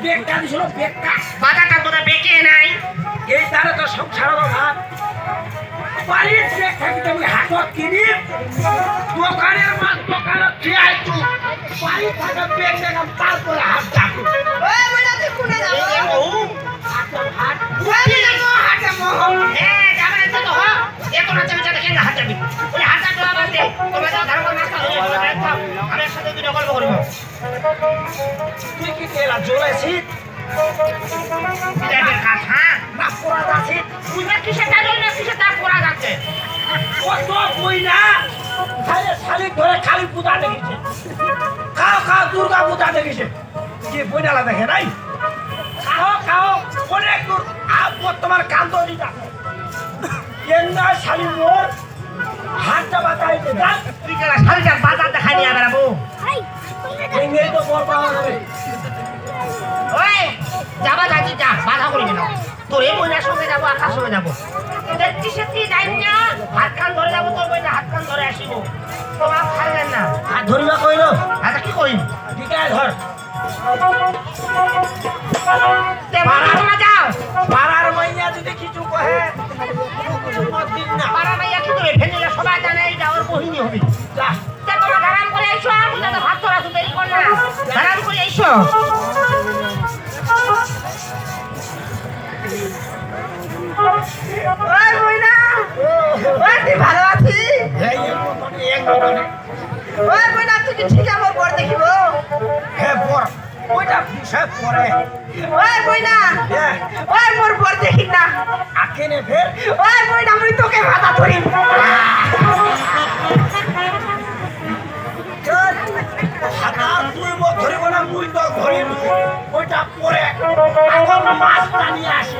বেগটা দিছিল বেগটা বাজারটা তোরা বেঁকে নাই এই তারে তো সংসারের অভাব বাড়ির বেগ থাকিতে আমি হাতত কিনি দোকানের মাল দোকানত খেয়াই তু বাড়ি থাকা বেগ দেখাম তারপরে হাত ডাকু ওই বইনা তুই কোনে যাব এই যে বউ হাত ওই যাব হাতে মোহ যাবে না তো হ এত না তুমি যাতে কেন হাত যাবি ওই হাতটা তোলা বাদ দে তোমরা যাও ধারণ করে নাস্তা হয়ে যাবে আমার সাথে দুটো গল্প করবো তুই কি এলা জ্বলেছিস বিরাটের কাজ হ্যাঁ না পড়া যাচ্ছিস বুঝবে কিসে কাজ হইলে কিসে তা পড়া যাচ্ছে কত বই না শালিক ধরে কালী পূজা দেখেছে খাও খাও দুর্গা পূজা দেখেছে কি বইনালা দেখে নাই খাও খাও অনেক দূর তোমার কান্দ দিতা কেন্দ্রা শালি মোর হাতটা বাতাইতে যান তুই কেলা শাড়িটা বাজার দেখাই নিয়ে বেড়াবো ভেঙে তো বল পাওয়া যাবে ওই যাবা যাচ্ছি যা বাধা করিবি না তোর এই বইনার সঙ্গে যাবো আকার সঙ্গে যাবো দেখছি সেটি যাই না হাত কান ধরে যাবো তোর বইনা হাত কান ধরে আসিব তোমার খাইলেন না হাত ধরিবা কইল আচ্ছা কি করিম ঠিক আছে ধর তোমরা যাও পাড়ার মাইয়া যদি কিছু কহে মত দিন না পাড়া মাইয়া কি করে ফেলে সবাই জানে এইটা ওর বহিনী হবে যা তা তোমরা ধারাম করে আইসো বুঝলে তো ভাত তোরা তো দেরি কর না ধারাম করে আইসো ওই বইনা ওই তুই ভালো আছিস এই মতনে এক মতনে ওই বইনা তুই কি ঠিক আমার বর দেখিব হে বর ওইটা বিষয় পরে ওই বইনা ওই মোর বর দেখি না আকেনে ফের ওই বইনা মুই তোকে হাতা ধরিম হাতা তুই মত ধরিব না মুই তো ধরিব ওইটা পরে এখন মাছ টানিয়ে আসি